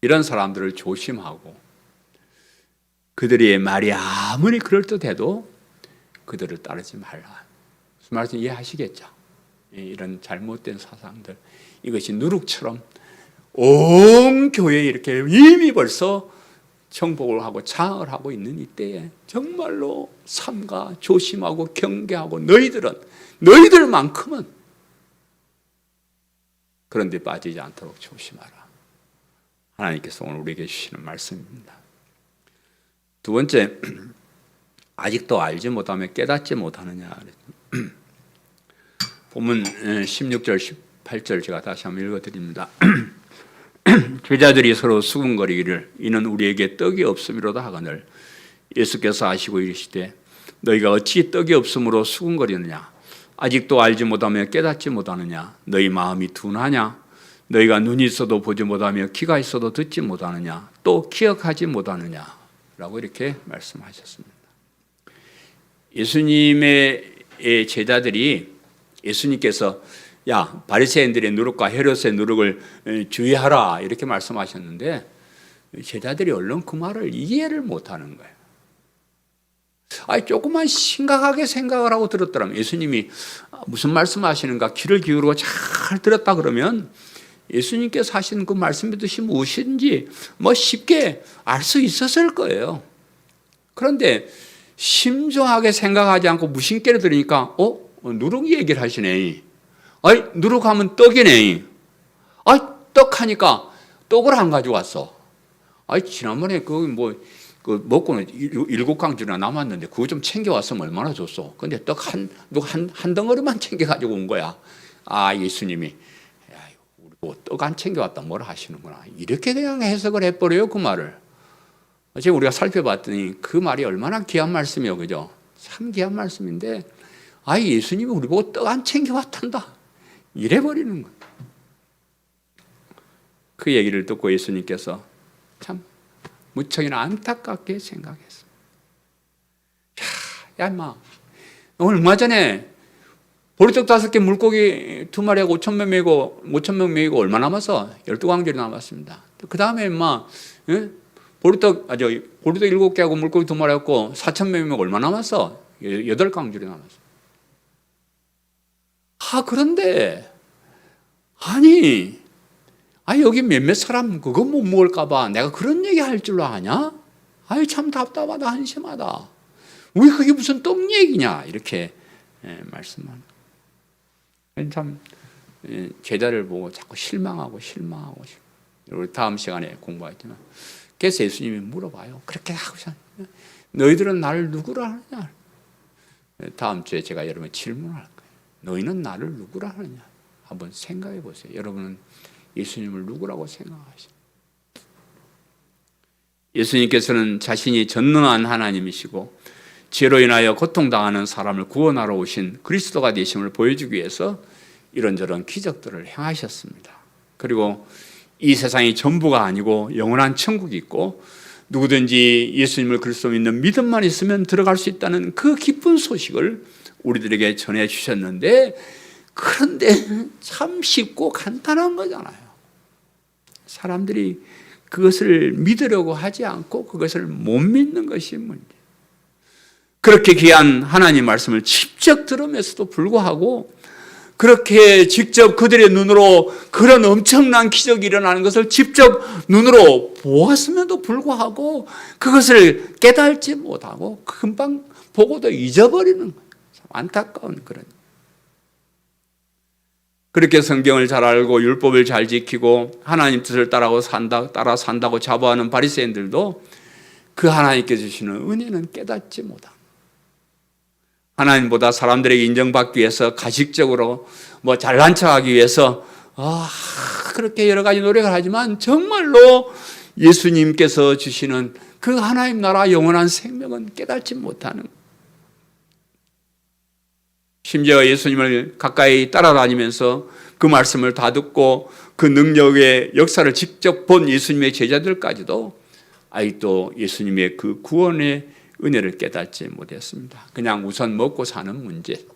이런 사람들을 조심하고 그들의 말이 아무리 그럴듯해도 그들을 따르지 말라. 무슨 말인지 이해하시겠죠? 이런 잘못된 사상들, 이것이 누룩처럼 온 교회에 이렇게 이미 벌써 정복을 하고 장을 하고 있는 이때에 정말로 삼가 조심하고 경계하고 너희들만큼은 그런 데 빠지지 않도록 조심하라. 하나님께서 오늘 우리에게 주시는 말씀입니다. 두 번째, 아직도 알지 못하며 깨닫지 못하느냐. 본문 16절 18절 제가 다시 한번 읽어드립니다. 제자들이 서로 수군거리기를 이는 우리에게 떡이 없음이로다 하거늘 예수께서 아시고 이르시되 너희가 어찌 떡이 없음으로 수군거리느냐. 아직도 알지 못하며 깨닫지 못하느냐. 너희 마음이 둔하냐. 너희가 눈이 있어도 보지 못하며 귀가 있어도 듣지 못하느냐. 또 기억하지 못하느냐. 라고 이렇게 말씀하셨습니다. 예수님의 제자들이 예수님께서 야 바리새인들의 누룩과 헤롯의 누룩을 주의하라 이렇게 말씀하셨는데 제자들이 얼른 그 말을 이해를 못하는 거예요. 조금만 심각하게 생각을 하고 들었더라면 예수님이 무슨 말씀하시는가 귀를 기울이고 잘 들었다 그러면 예수님께서 하시는 그 말씀의 뜻이 무엇인지 쉽게 알 수 있었을 거예요. 그런데 심중하게 생각하지 않고 무심결에 들으니까 누룩 얘기를 하시네. 누룩하면 떡이네. 떡하니까 떡을 안 가져왔어. 지난번에 먹고는 7강주나 남았는데 그거 좀 챙겨왔으면 얼마나 좋소. 근데 떡 한 덩어리만 챙겨가지고 온 거야. 예수님이 떡 안 챙겨왔다 뭐라 하시는구나. 이렇게 그냥 해석을 해버려요 그 말을. 지금 우리가 살펴봤더니 그 말이 얼마나 귀한 말씀이요, 그죠? 참 귀한 말씀인데 예수님이 우리 보고 떡 안 챙겨왔단다 이래버리는 거예요. 그 얘기를 듣고 예수님께서 참 무척이나 안타깝게 생각했습니다. 야 인마 오늘 얼마 전에 보리떡 5개 물고기 2마리하고 5,000명 먹이고 얼마 남았어? 12광절이 남았습니다. 그 다음에 인마 보리떡 7개하고 물고기 2마리하고 4,000명 먹이고 얼마 남았어? 8광절이 남았어. 그런데 여기 몇몇 사람 그거 못 먹을까봐 내가 그런 얘기 할 줄로 아냐? 참 답답하다 한심하다. 왜 그게 무슨 떡 얘기냐 이렇게 말씀합니다. 참 제자를 보고 자꾸 실망하고 우리 다음 시간에 공부하겠지만 그래서 예수님이 물어봐요. 그렇게 하고서 너희들은 나를 누구라 하느냐? 다음 주에 제가 여러분 질문할 거예요. 너희는 나를 누구라 하느냐? 한번 생각해 보세요. 여러분은 예수님을 누구라고 생각하십니까? 예수님께서는 자신이 전능한 하나님이시고 죄로 인하여 고통당하는 사람을 구원하러 오신 그리스도가 되심을 보여주기 위해서 이런저런 기적들을 행하셨습니다. 그리고 이 세상이 전부가 아니고 영원한 천국이 있고 누구든지 예수님을 그리스도 믿는 믿음만 있으면 들어갈 수 있다는 그 기쁜 소식을 우리들에게 전해 주셨는데, 그런데 참 쉽고 간단한 거잖아요. 사람들이 그것을 믿으려고 하지 않고 그것을 못 믿는 것이 문제. 그렇게 귀한 하나님 말씀을 직접 들으면서도 불구하고, 그렇게 직접 그들의 눈으로 그런 엄청난 기적이 일어나는 것을 직접 눈으로 보았음에도 불구하고 그것을 깨달지 못하고 금방 보고도 잊어버리는 거예요. 참 안타까운 그런. 그렇게 성경을 잘 알고 율법을 잘 지키고 하나님 뜻을 따라 산다고 자부하는 바리새인들도 그 하나님께서 주시는 은혜는 깨닫지 못합니다. 하나님보다 사람들에게 인정받기 위해서 가식적으로 잘난 척하기 위해서 그렇게 여러 가지 노력을 하지만 정말로 예수님께서 주시는 그 하나님 나라 영원한 생명은 깨닫지 못하는, 심지어 예수님을 가까이 따라다니면서 그 말씀을 다 듣고 그 능력의 역사를 직접 본 예수님의 제자들까지도 아직도 예수님의 그 구원의 은혜를 깨닫지 못했습니다. 그냥 우선 먹고 사는 문제,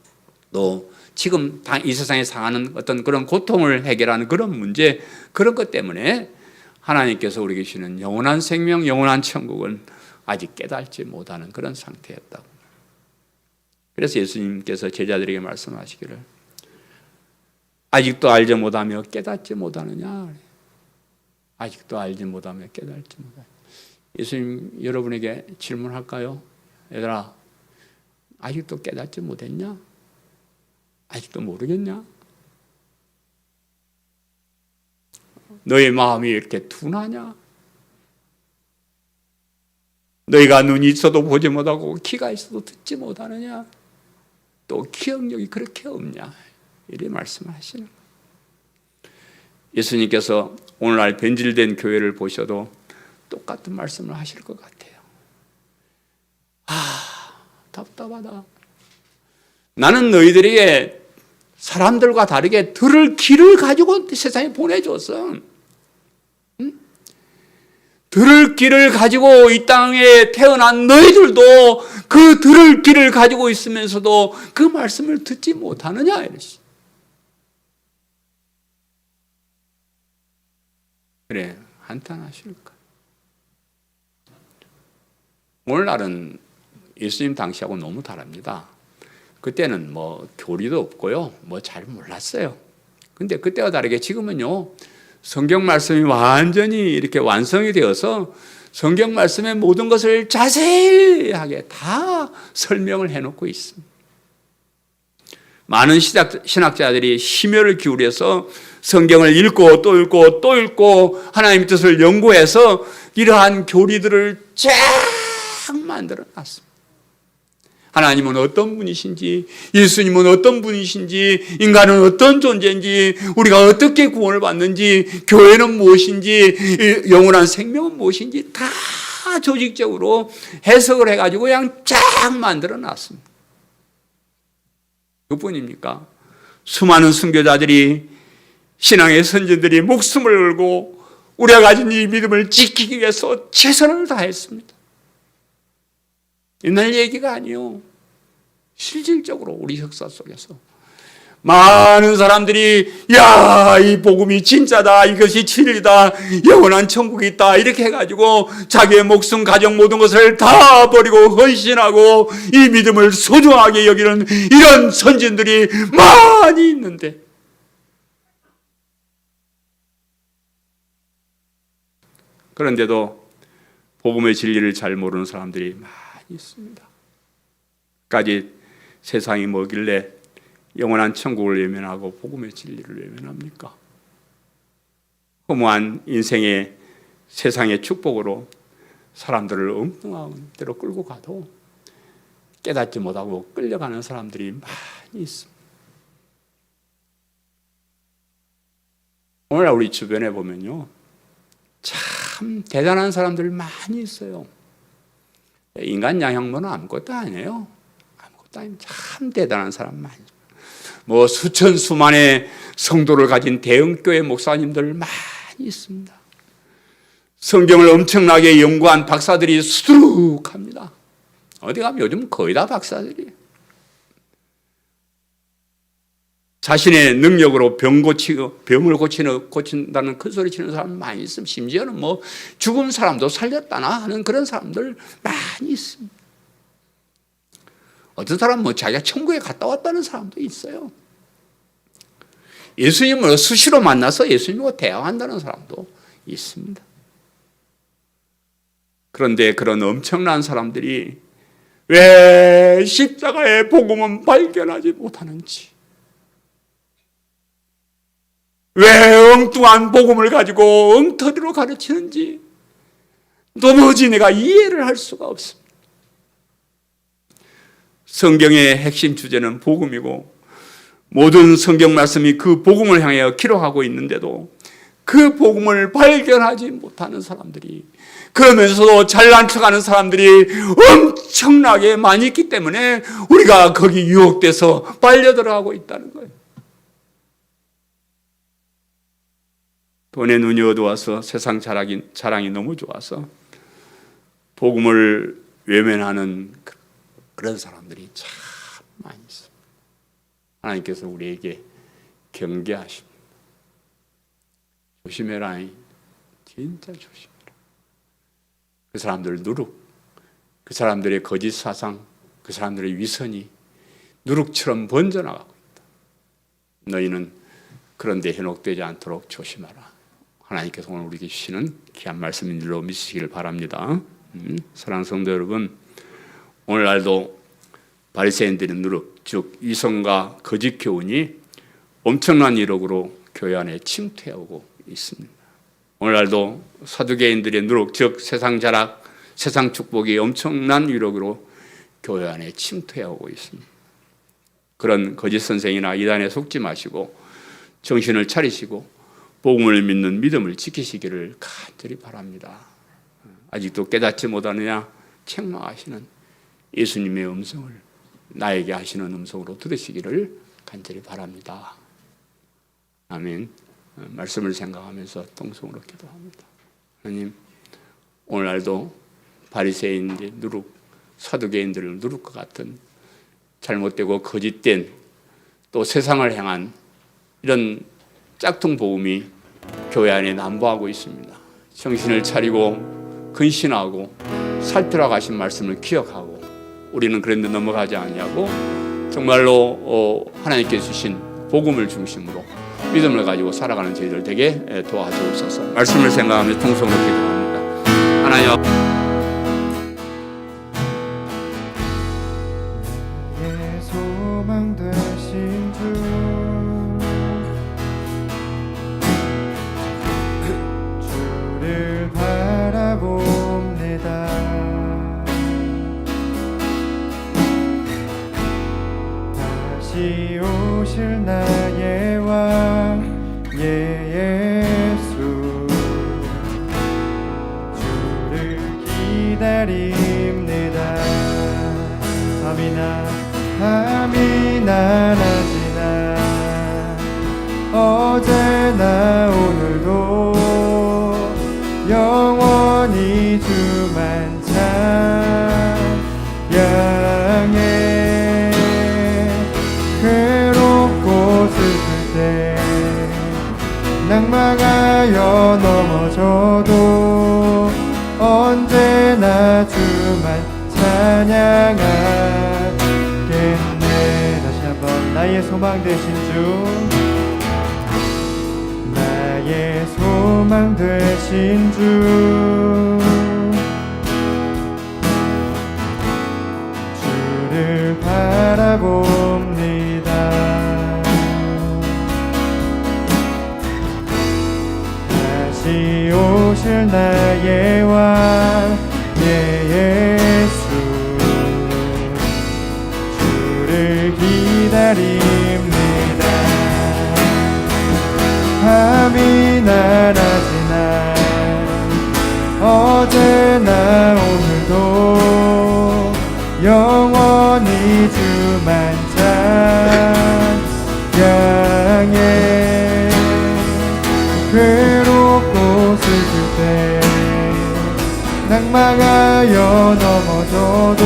또 지금 이 세상에 상하는 어떤 그런 고통을 해결하는 그런 문제, 그런 것 때문에 하나님께서 우리에게 주시는 영원한 생명, 영원한 천국은 아직 깨닫지 못하는 그런 상태였다고. 그래서 예수님께서 제자들에게 말씀하시기를 아직도 알지 못하며 깨닫지 못하느냐. 아직도 알지 못하며 깨닫지 못하느냐. 예수님 여러분에게 질문할까요? 얘들아, 아직도 깨닫지 못했냐? 아직도 모르겠냐? 너의 마음이 이렇게 둔하냐? 너희가 눈이 있어도 보지 못하고 귀가 있어도 듣지 못하느냐? 또 기억력이 그렇게 없냐? 이렇게 말씀하시는 거예요. 예수님께서 오늘날 변질된 교회를 보셔도 똑같은 말씀을 하실 것 같아요. 답답하다. 나는 너희들에게 사람들과 다르게 들을 귀를 가지고 세상에 보내줬어. 응? 들을 귀를 가지고 이 땅에 태어난 너희들도 그 들을 귀를 가지고 있으면서도 그 말씀을 듣지 못하느냐 이랬어. 그래, 한탄하실까? 오늘날은 예수님 당시하고 너무 다릅니다. 그때는 교리도 없고요, 잘 몰랐어요. 근데 그때와 다르게 지금은요, 성경 말씀이 완전히 이렇게 완성이 되어서 성경 말씀의 모든 것을 자세하게 다 설명을 해놓고 있습니다. 많은 신학자들이 심혈을 기울여서 성경을 읽고 또 읽고 또 읽고 하나님의 뜻을 연구해서 이러한 교리들을 쫙 만들어 놨습니다. 하나님은 어떤 분이신지, 예수님은 어떤 분이신지, 인간은 어떤 존재인지, 우리가 어떻게 구원을 받는지, 교회는 무엇인지, 영원한 생명은 무엇인지 다 조직적으로 해석을 해가지고 그냥 쫙 만들어 놨습니다. 그뿐입니까? 수많은 선교자들이, 신앙의 선진들이 목숨을 걸고 우리가 가진 이 믿음을 지키기 위해서 최선을 다했습니다. 옛날 얘기가 아니에요. 실질적으로 우리 역사 속에서 많은 사람들이 이 복음이 진짜다, 이것이 진리다, 영원한 천국이 있다 이렇게 해가지고 자기의 목숨, 가정 모든 것을 다 버리고 헌신하고 이 믿음을 소중하게 여기는 이런 선진들이 많이 있는데, 그런데도 복음의 진리를 잘 모르는 사람들이 많이 있습니다. 까지 세상이 뭐길래 영원한 천국을 외면하고 복음의 진리를 외면합니까? 허무한 인생의 세상의 축복으로 사람들을 엉뚱한 데로 끌고 가도 깨닫지 못하고 끌려가는 사람들이 많이 있습니다. 오늘 우리 주변에 보면요, 참 대단한 사람들 많이 있어요. 인간 양형론은 아무것도 아니에요. 아무것도 아니에요. 참 대단한 사람 많이 있어요. 수천 수만의 성도를 가진 대형교회 목사님들 많이 있습니다. 성경을 엄청나게 연구한 박사들이 수두룩합니다. 어디 가면 요즘 거의 다 박사들이에요. 자신의 능력으로 병을 고친다는 큰 소리 치는 사람 많이 있습니다. 심지어는 뭐 죽은 사람도 살렸다나 하는 그런 사람들 많이 있습니다. 어떤 사람은 뭐 자기가 천국에 갔다 왔다는 사람도 있어요. 예수님을 수시로 만나서 예수님과 대화한다는 사람도 있습니다. 그런데 그런 엄청난 사람들이 왜 십자가의 복음은 발견하지 못하는지, 왜 엉뚱한 복음을 가지고 엉터리로 가르치는지 도무지 내가 이해를 할 수가 없습니다. 성경의 핵심 주제는 복음이고 모든 성경 말씀이 그 복음을 향하여 기록하고 있는데도 그 복음을 발견하지 못하는 사람들이, 그러면서도 잘난 척하는 사람들이 엄청나게 많이 있기 때문에 우리가 거기 유혹돼서 빨려들어가고 있다는 거예요. 돈에 눈이 어두워서 세상 자랑이 너무 좋아서 복음을 외면하는 그런 사람들이 참 많이 있습니다. 하나님께서 우리에게 경계하십니다. 조심해라. 진짜 조심해라. 그 사람들 누룩, 그 사람들의 거짓 사상, 그 사람들의 위선이 누룩처럼 번져나가고 있다. 너희는 그런 데 현혹되지 않도록 조심하라. 하나님께서 오늘 우리에게 주시는 귀한 말씀인 줄로 믿으시기를 바랍니다. 사랑하는 성도 여러분, 오늘날도 바리새인들의 누룩, 즉 위선과 거짓 교훈이 엄청난 이력으로 교회 안에 침투해오고 있습니다. 오늘날도 사두개인들의 누룩, 즉 세상 자락, 세상 축복이 엄청난 위력으로 교회 안에 침투해오고 있습니다. 그런 거짓 선생이나 이단에 속지 마시고 정신을 차리시고 복음을 믿는 믿음을 지키시기를 간절히 바랍니다. 아직도 깨닫지 못하느냐 책망하시는 예수님의 음성을 나에게 하시는 음성으로 들으시기를 간절히 바랍니다. 아멘. 말씀을 생각하면서 통성으로 기도합니다. 하나님, 오늘날도 바리새인들 누룩, 사두개인들을 누룩 것 같은 잘못되고 거짓된 또 세상을 향한 이런 짝퉁 복음이 교회 안에 난무하고 있습니다. 정신을 차리고 근신하고 살피라고 하신 말씀을 기억하고 우리는 그런데 넘어가지 않냐고 정말로 하나님께 주신 복음을 중심으로 믿음을 가지고 살아가는 저희들 되게 도와주옵소서. 말씀을 생각하며 통성으로 기도합니다. 하나님, 나의 소망 되신 주, 주를 바라봅니다. 다시 오실 나의 왕 예수, 주를 기다립니다. 밤이나 낮이나 어제나 오늘도 영원히 주만 찬양해. 괴롭고 슬플 때 낙망하여 넘어져도 언제나 주만 찬양하겠네. 다시 한번 나의 소망 되신 주, 나의 소망 되신 주, 주를 바라봅니다. 다시 오실 나의 왕 예수, 주를 기다립니다. 밤이나 낮이나 어제나 오늘도 영원히 주만 찬양해. 괴롭고 슬플 때 낭망하여 넘어져도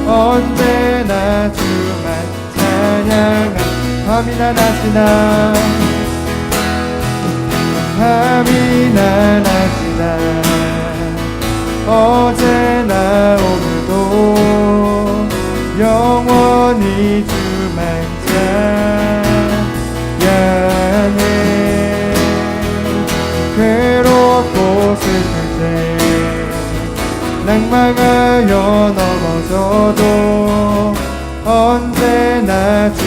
언제나 주만 찬양한 밤이나 낮이나 밤이나 낮이나 어제나 오늘도 영원히 주만 찬양해. 괴롭고 슬플 때 낭망하여 넘어져도 언제나 주